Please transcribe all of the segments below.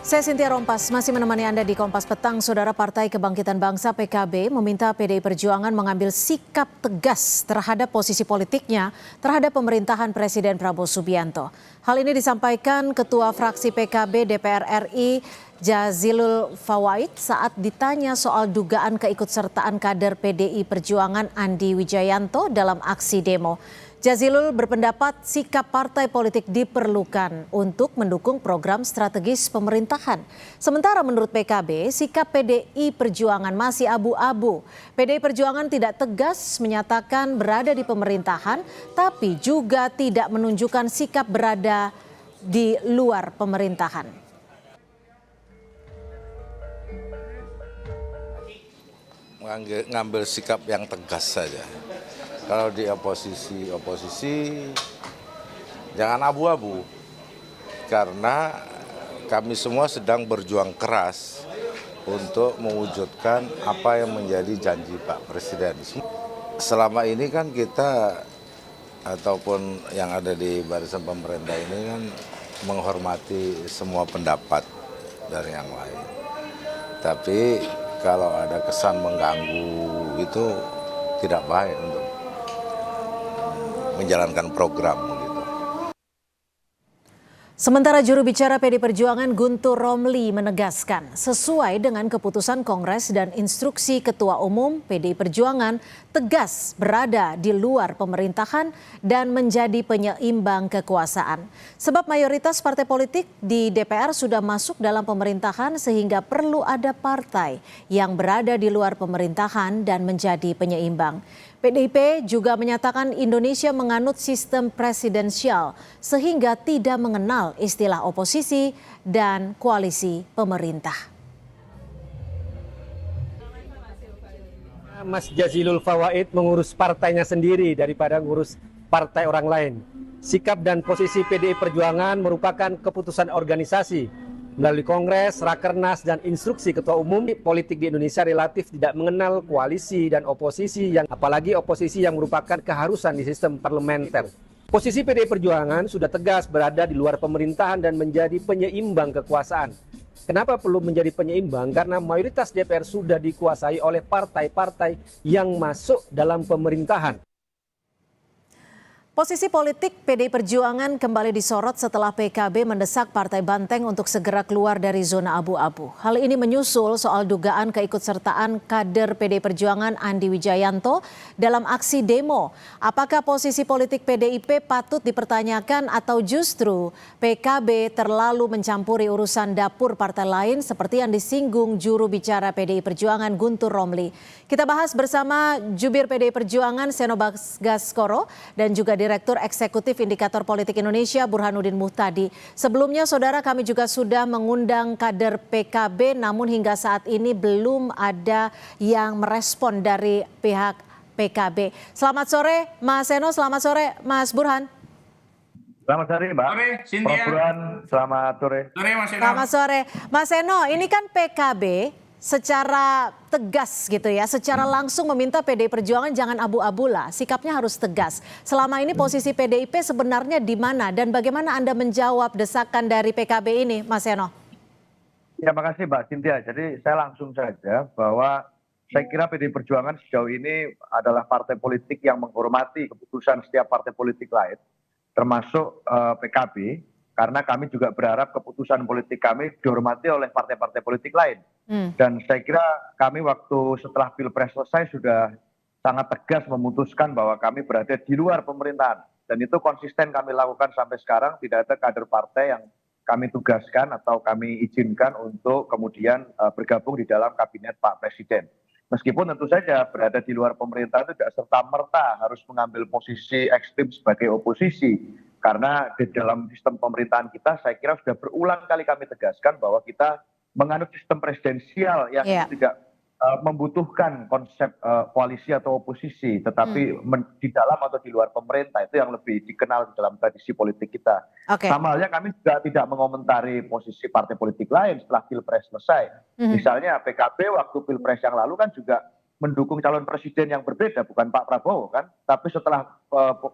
Saya Cynthia Rompas, masih menemani Anda di Kompas Petang. Saudara Partai Kebangkitan Bangsa PKB meminta PDI Perjuangan mengambil sikap tegas terhadap posisi politiknya terhadap pemerintahan Presiden Prabowo Subianto. Hal ini disampaikan Ketua Fraksi PKB DPR RI Jazilul Fawait saat ditanya soal dugaan keikutsertaan kader PDI Perjuangan Andi Wijayanto dalam aksi demo. Jazilul berpendapat sikap partai politik diperlukan untuk mendukung program strategis pemerintahan. Sementara menurut PKB, sikap PDI Perjuangan masih abu-abu. PDI Perjuangan tidak tegas menyatakan berada di pemerintahan, tapi juga tidak menunjukkan sikap berada di luar pemerintahan. Ngambil sikap yang tegas saja. Kalau di oposisi jangan abu-abu, karena kami semua sedang berjuang keras untuk mewujudkan apa yang menjadi janji Pak Presiden. Selama ini kan kita ataupun yang ada di barisan pemerintah ini kan menghormati semua pendapat dari yang lain. Tapi kalau ada kesan mengganggu itu tidak baik untuk menjalankan program. Sementara juru bicara PDI Perjuangan Guntur Romli menegaskan, sesuai dengan keputusan Kongres dan instruksi Ketua Umum PDI Perjuangan, tegas berada di luar pemerintahan dan menjadi penyeimbang kekuasaan. Sebab mayoritas partai politik di DPR sudah masuk dalam pemerintahan sehingga perlu ada partai yang berada di luar pemerintahan dan menjadi penyeimbang. PDIP juga menyatakan Indonesia menganut sistem presidensial sehingga tidak mengenal istilah oposisi dan koalisi pemerintah. Mas Jazilul Fawait mengurus partainya sendiri daripada ngurus partai orang lain. Sikap dan posisi PDI Perjuangan merupakan keputusan organisasi. Melalui Kongres, Rakernas, dan instruksi Ketua Umum, politik di Indonesia relatif tidak mengenal koalisi dan oposisi, apalagi oposisi yang merupakan keharusan di sistem parlementer. Posisi PDI Perjuangan sudah tegas berada di luar pemerintahan dan menjadi penyeimbang kekuasaan. Kenapa perlu menjadi penyeimbang? Karena mayoritas DPR sudah dikuasai oleh partai-partai yang masuk dalam pemerintahan. Posisi politik PDI Perjuangan kembali disorot setelah PKB mendesak Partai Banteng untuk segera keluar dari zona abu-abu. Hal ini menyusul soal dugaan keikutsertaan kader PDI Perjuangan Andi Wijayanto dalam aksi demo. Apakah posisi politik PDIP patut dipertanyakan atau justru PKB terlalu mencampuri urusan dapur partai lain seperti yang disinggung juru bicara PDI Perjuangan Guntur Romli. Kita bahas bersama Jubir PDI Perjuangan Seno Baskoro dan juga Direktur Eksekutif Indikator Politik Indonesia Burhanuddin Muhtadi. Sebelumnya saudara, kami juga sudah mengundang kader PKB namun hingga saat ini belum ada yang merespon dari pihak PKB. Selamat sore Mas Seno, selamat sore Mas Burhan. Selamat sore Mbak. Sore, Cynthia. Prof. Burhan, selamat sore. Sore, Mas Seno. Selamat sore. Mas Seno, ini kan PKB secara tegas gitu ya, secara langsung meminta PDI Perjuangan jangan abu-abu lah, sikapnya harus tegas. Selama ini posisi PDIP sebenarnya di mana dan bagaimana Anda menjawab desakan dari PKB ini, Mas Seno? Ya, makasih Mbak Cynthia. Jadi saya langsung saja bahwa saya kira PDI Perjuangan sejauh ini adalah partai politik yang menghormati keputusan setiap partai politik lain, termasuk PKB, karena kami juga berharap keputusan politik kami dihormati oleh partai-partai politik lain. Dan saya kira kami waktu setelah Pilpres selesai sudah sangat tegas memutuskan bahwa kami berada di luar pemerintahan. Dan itu konsisten kami lakukan sampai sekarang, tidak ada kader partai yang kami tugaskan atau kami izinkan untuk kemudian bergabung di dalam kabinet Pak Presiden. Meskipun tentu saja berada di luar pemerintahan itu tidak serta-merta harus mengambil posisi ekstrim sebagai oposisi. Karena di dalam sistem pemerintahan kita saya kira sudah berulang kali kami tegaskan bahwa kita menganut sistem presidensial yang tidak membutuhkan konsep koalisi atau oposisi, tetapi di dalam atau di luar pemerintah, itu yang lebih dikenal di dalam tradisi politik kita. Sama halnya kami juga tidak mengomentari posisi partai politik lain setelah Pilpres selesai. Misalnya PKB waktu Pilpres yang lalu kan juga mendukung calon presiden yang berbeda, bukan Pak Prabowo kan, tapi setelah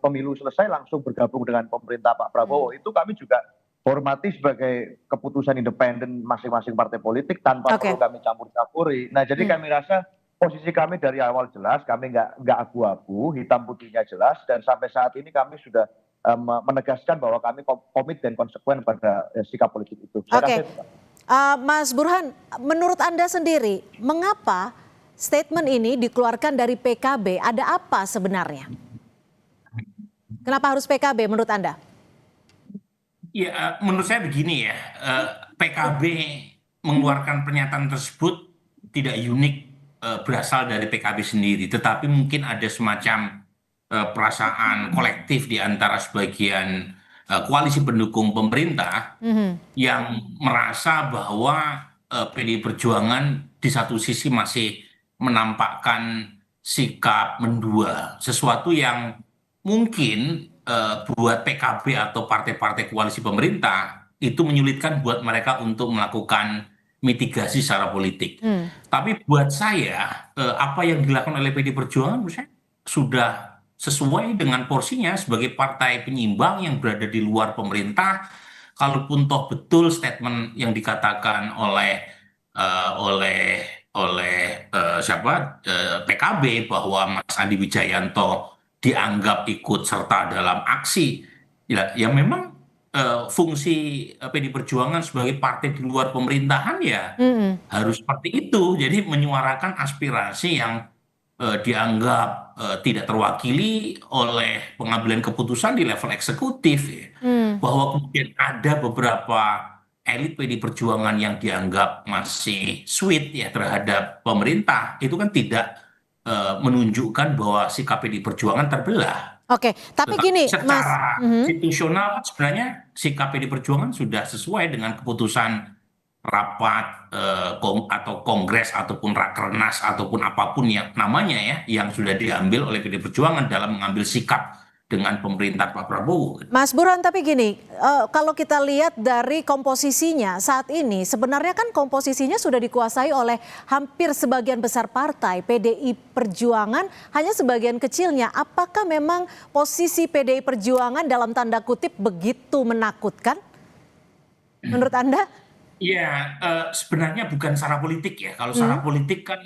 pemilu selesai langsung bergabung dengan pemerintah Pak Prabowo. Itu kami juga hormati sebagai keputusan independen masing-masing partai politik tanpa Oke. perlu kami campur-campuri. Nah, jadi kami rasa posisi kami dari awal jelas, kami nggak abu-abu, hitam putihnya jelas, dan sampai saat ini kami sudah menegaskan bahwa kami komit dan konsekuen pada sikap politik itu. Saya Oke. rasa itu, Pak. Mas Burhan, menurut Anda sendiri, mengapa statement ini dikeluarkan dari PKB? Ada apa sebenarnya? Kenapa harus PKB menurut Anda? Ya, menurut saya begini ya, PKB mengeluarkan pernyataan tersebut tidak unik berasal dari PKB sendiri, tetapi mungkin ada semacam perasaan kolektif di antara sebagian koalisi pendukung pemerintah yang merasa bahwa PDI Perjuangan di satu sisi masih menampakkan sikap mendua, sesuatu yang mungkin buat PKB atau partai-partai koalisi pemerintah itu menyulitkan buat mereka untuk melakukan mitigasi secara politik. Tapi buat saya apa yang dilakukan oleh PDI Perjuangan menurut saya sudah sesuai dengan porsinya sebagai partai penyeimbang yang berada di luar pemerintah. Kalaupun toh betul statement yang dikatakan oleh PKB bahwa Mas Andi Wijayanto dianggap ikut serta dalam aksi, ya memang fungsi PDI Perjuangan sebagai partai di luar pemerintahan ya harus seperti itu. Jadi menyuarakan aspirasi yang dianggap tidak terwakili oleh pengambilan keputusan di level eksekutif, ya. Bahwa kemudian ada beberapa elit PDI Perjuangan yang dianggap masih sweet ya terhadap pemerintah, itu kan tidak menunjukkan bahwa sikap PDI Perjuangan terbelah. Oke, tapi gini, Mas. Secara institusional sebenarnya sikap PDI Perjuangan sudah sesuai dengan keputusan rapat atau kongres ataupun rakernas ataupun apapun yang namanya ya yang sudah diambil oleh PDI Perjuangan dalam mengambil sikap dengan pemerintah Pak Prabowo. Mas Burhan, tapi gini, kalau kita lihat dari komposisinya saat ini, sebenarnya kan komposisinya sudah dikuasai oleh hampir sebagian besar partai. PDI Perjuangan hanya sebagian kecilnya. Apakah memang posisi PDI Perjuangan dalam tanda kutip begitu menakutkan menurut Anda? Ya, sebenarnya bukan secara politik ya. Kalau secara politik kan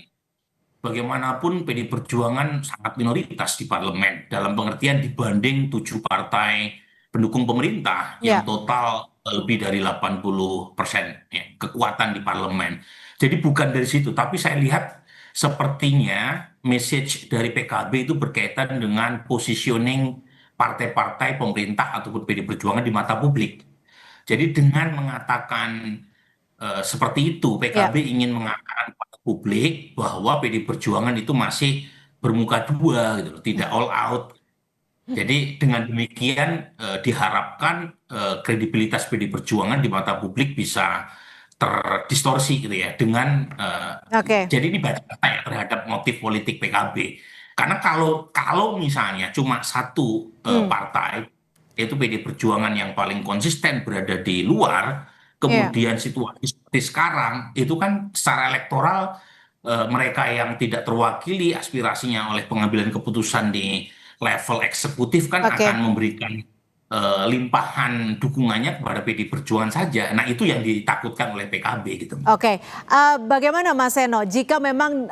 bagaimanapun PDI Perjuangan sangat minoritas di parlemen. Dalam pengertian dibanding 7 partai pendukung pemerintah yang total lebih dari 80% ya, kekuatan di parlemen. Jadi bukan dari situ. Tapi saya lihat sepertinya message dari PKB itu berkaitan dengan positioning partai-partai pemerintah ataupun PDI Perjuangan di mata publik. Jadi dengan mengatakan seperti itu, PKB ingin mengatakan kepada publik bahwa PDI Perjuangan itu masih bermuka dua, gitu loh, tidak all out. Jadi dengan demikian diharapkan kredibilitas PDI Perjuangan di mata publik bisa terdistorsi gitu ya dengan jadi ini baca ya terhadap motif politik PKB. Karena kalau misalnya cuma satu partai yaitu PDI Perjuangan yang paling konsisten berada di luar, kemudian situasi seperti sekarang itu kan secara elektoral mereka yang tidak terwakili aspirasinya oleh pengambilan keputusan di level eksekutif kan akan memberikan limpahan dukungannya kepada PDI Perjuangan saja. Nah itu yang ditakutkan oleh PKB gitu. Oke, bagaimana Mas Seno jika memang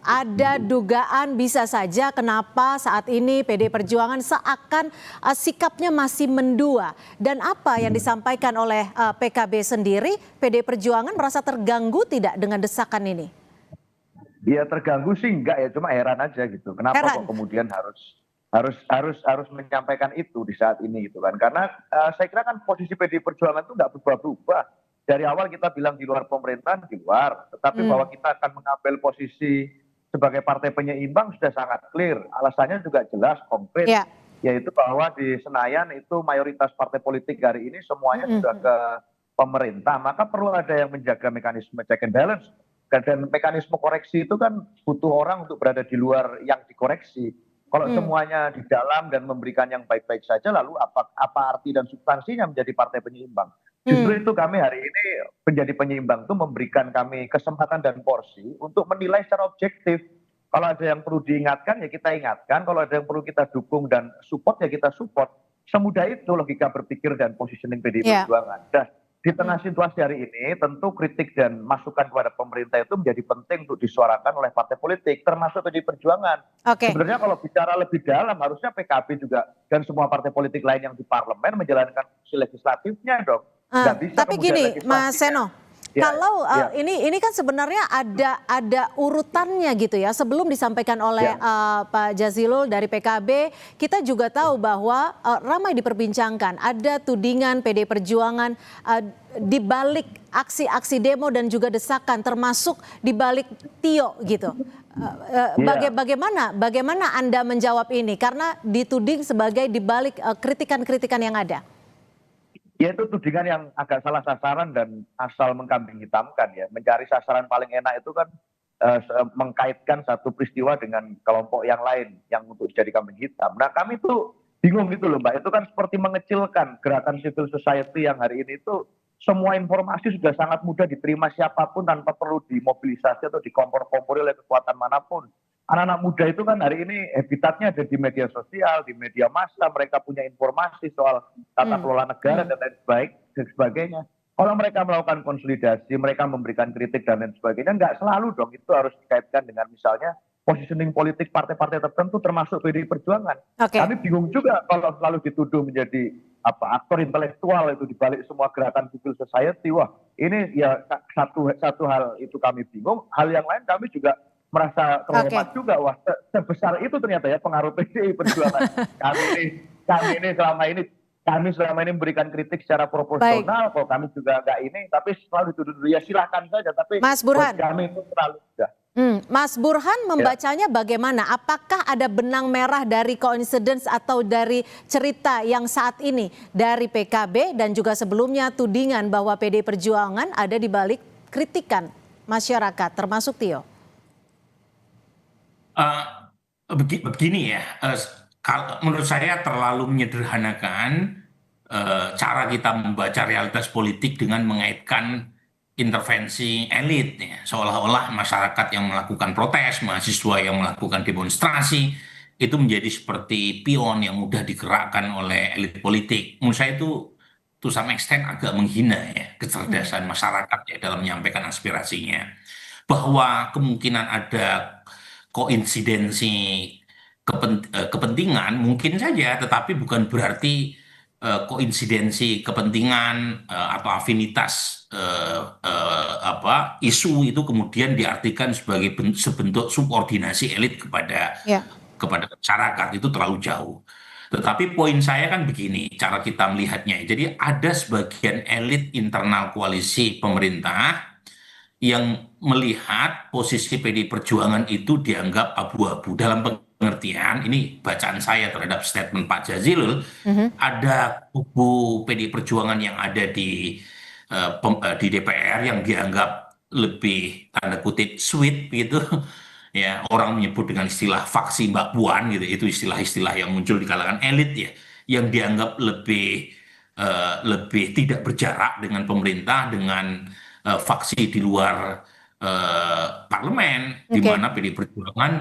ada dugaan bisa saja kenapa saat ini PDI Perjuangan seakan sikapnya masih mendua. Dan apa yang disampaikan oleh PKB sendiri, PDI Perjuangan merasa terganggu tidak dengan desakan ini? Ya terganggu sih enggak ya, cuma heran aja gitu. Kenapa kok kemudian harus menyampaikan itu di saat ini gitu kan? Karena saya kira kan posisi PDI Perjuangan itu nggak berubah-ubah. Dari awal kita bilang di luar pemerintahan, di luar. Tetapi bahwa kita akan mengambil posisi sebagai partai penyeimbang sudah sangat clear. Alasannya juga jelas, konkret. Yaitu bahwa di Senayan itu mayoritas partai politik hari ini semuanya sudah ke pemerintah. Maka perlu ada yang menjaga mekanisme check and balance. Dan mekanisme koreksi itu kan butuh orang untuk berada di luar yang dikoreksi. Kalau semuanya di dalam dan memberikan yang baik-baik saja, lalu apa arti dan substansinya menjadi partai penyeimbang? Justru itu kami hari ini menjadi penyeimbang itu memberikan kami kesempatan dan porsi untuk menilai secara objektif. Kalau ada yang perlu diingatkan ya kita ingatkan, kalau ada yang perlu kita dukung dan support ya kita support. semudah itu logika berpikir dan positioning PDI Ya. Perjuangan. Dan di tengah situasi hari ini, tentu kritik dan masukan kepada pemerintah itu menjadi penting untuk disuarakan oleh partai politik, termasuk PDI Perjuangan. Oke. Sebenarnya kalau bicara lebih dalam, harusnya PKB juga dan semua partai politik lain yang di parlemen menjalankan fungsi legislatifnya dong. Nggak bisa Tapi kemudian gini, legislasinya. Mas Seno, Ya, kalau ya. ini kan sebenarnya ada urutannya gitu ya. Sebelum disampaikan oleh Pak Jazilul dari PKB, kita juga tahu bahwa ramai diperbincangkan ada tudingan PD Perjuangan di balik aksi-aksi demo dan juga desakan, termasuk di balik Tio gitu. Bagaimana Anda menjawab ini? Karena dituding sebagai di balik kritikan-kritikan yang ada. Ya itu tudingan yang agak salah sasaran dan asal mengkambing hitamkan ya. Mencari sasaran paling enak itu kan mengkaitkan satu peristiwa dengan kelompok yang lain yang untuk jadi kambing hitam. Nah kami tuh bingung gitu loh Mbak. Itu kan seperti mengecilkan gerakan civil society yang hari ini itu semua informasi sudah sangat mudah diterima siapapun tanpa perlu dimobilisasi atau dikompor-kompori oleh kekuatan manapun. Anak-anak muda itu kan hari ini habitatnya ada di media sosial, di media massa, mereka punya informasi soal tata kelola negara dan lain sebagainya. Kalau mereka melakukan konsolidasi, mereka memberikan kritik dan lain sebagainya, nggak selalu dong itu harus dikaitkan dengan misalnya positioning politik partai-partai tertentu termasuk PDI Perjuangan. Oke. Kami bingung juga kalau selalu dituduh menjadi aktor intelektual itu dibalik semua gerakan civil society. Wah, ini ya satu hal itu kami bingung. Hal yang lain kami juga merasa terhormat juga. Wah, sebesar itu ternyata ya pengaruh PDI Perjuangan. Kami selama ini memberikan kritik secara proporsional. Kalau kami juga nggak ini, tapi selalu dituduh ya silahkan saja. Tapi Mas Burhan, kami itu terlalu sudah. Mas Burhan membacanya bagaimana? Apakah ada benang merah dari coincidence atau dari cerita yang saat ini dari PKB dan juga sebelumnya tudingan bahwa PD Perjuangan ada di balik kritikan masyarakat termasuk Tio? Begini ya, menurut saya terlalu menyederhanakan cara kita membaca realitas politik dengan mengaitkan intervensi elit, ya. Seolah-olah masyarakat yang melakukan protes, mahasiswa yang melakukan demonstrasi, itu menjadi seperti pion yang mudah digerakkan oleh elit politik. Menurut saya itu to some extent agak menghina ya kecerdasan masyarakat ya dalam menyampaikan aspirasinya. Bahwa kemungkinan ada koinsidensi kepentingan mungkin saja, tetapi bukan berarti koinsidensi kepentingan atau afinitas isu itu kemudian diartikan sebagai sebentuk subordinasi elit kepada masyarakat. Itu terlalu jauh. Tetapi poin saya kan begini, cara kita melihatnya. Jadi ada sebagian elit internal koalisi pemerintah yang melihat posisi PDI Perjuangan itu dianggap abu-abu. Dalam pengertian, ini bacaan saya terhadap statement Pak Jazilul, ada kubu PDI Perjuangan yang ada di DPR yang dianggap lebih tanda kutip sweet gitu. Ya, orang menyebut dengan istilah faksi Mbak Puan gitu, itu istilah-istilah yang muncul di kalangan elit ya, yang dianggap lebih tidak berjarak dengan pemerintah, dengan faksi di luar parlemen, di mana PDI Perjuangan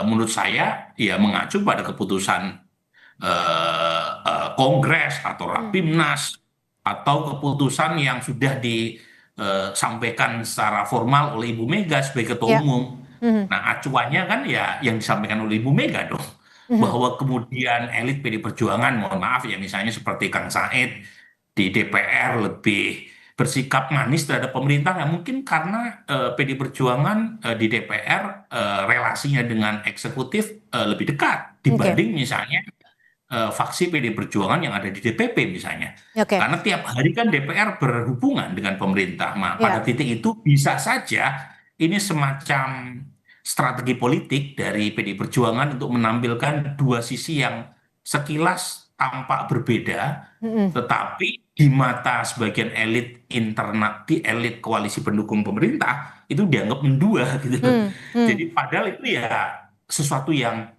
menurut saya ya mengacu pada keputusan Kongres atau Rapimnas atau keputusan yang sudah disampaikan secara formal oleh Ibu Mega sebagai ketua umum. Nah, acuannya kan ya yang disampaikan oleh Ibu Mega dong, bahwa kemudian elit PDI Perjuangan, mohon maaf ya, misalnya seperti Kang Said di DPR lebih bersikap manis terhadap pemerintah, ya mungkin karena PDI Perjuangan di DPR relasinya dengan eksekutif lebih dekat dibanding misalnya faksi PDI Perjuangan yang ada di DPP misalnya. Karena tiap hari kan DPR berhubungan dengan pemerintah. Nah, pada titik itu bisa saja ini semacam strategi politik dari PDI Perjuangan untuk menampilkan dua sisi yang sekilas tampak berbeda, tetapi di mata sebagian elit internal, di elit koalisi pendukung pemerintah itu dianggap mendua gitu. Jadi padahal itu ya sesuatu yang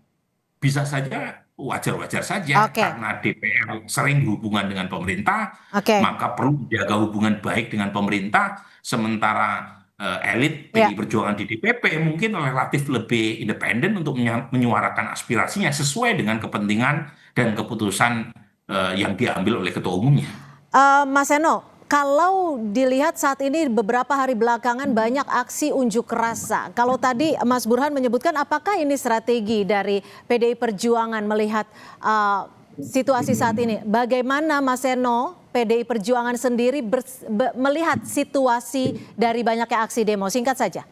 bisa saja wajar-wajar saja karena DPR sering berhubungan dengan pemerintah, maka perlu menjaga hubungan baik dengan pemerintah, sementara elit Ya. PDI Perjuangan di DPP mungkin relatif lebih independen untuk menyuarakan aspirasinya sesuai dengan kepentingan dan keputusan yang diambil oleh ketua umumnya. Mas Eno, kalau dilihat saat ini beberapa hari belakangan banyak aksi unjuk rasa. Kalau tadi Mas Burhan menyebutkan apakah ini strategi dari PDI Perjuangan melihat situasi saat ini? Bagaimana Mas Eno, PDI Perjuangan sendiri melihat situasi dari banyaknya aksi demo? Singkat saja.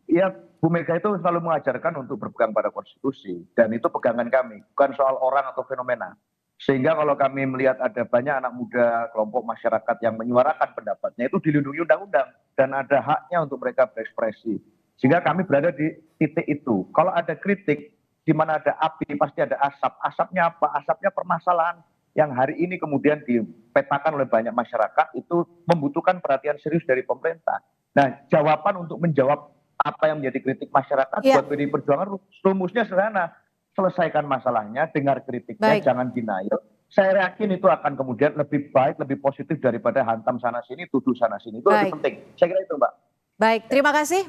Ya, Bu Mega itu selalu mengajarkan untuk berpegang pada konstitusi. Dan itu pegangan kami, bukan soal orang atau fenomena. Sehingga kalau kami melihat ada banyak anak muda, kelompok masyarakat yang menyuarakan pendapatnya, itu dilindungi undang-undang. Dan ada haknya untuk mereka berekspresi. Sehingga kami berada di titik itu. Kalau ada kritik, di mana ada api, pasti ada asap. Asapnya apa? Asapnya permasalahan yang hari ini kemudian dipetakan oleh banyak masyarakat, itu membutuhkan perhatian serius dari pemerintah. Nah, jawaban untuk menjawab apa yang menjadi kritik masyarakat buat PDI Perjuangan, rumusnya sederhana. Selesaikan masalahnya, dengar kritiknya, jangan denial. Saya yakin itu akan kemudian lebih baik, lebih positif daripada hantam sana sini, tuduh sana sini. Itu lebih penting. Saya kira itu, Mbak. Baik, terima kasih.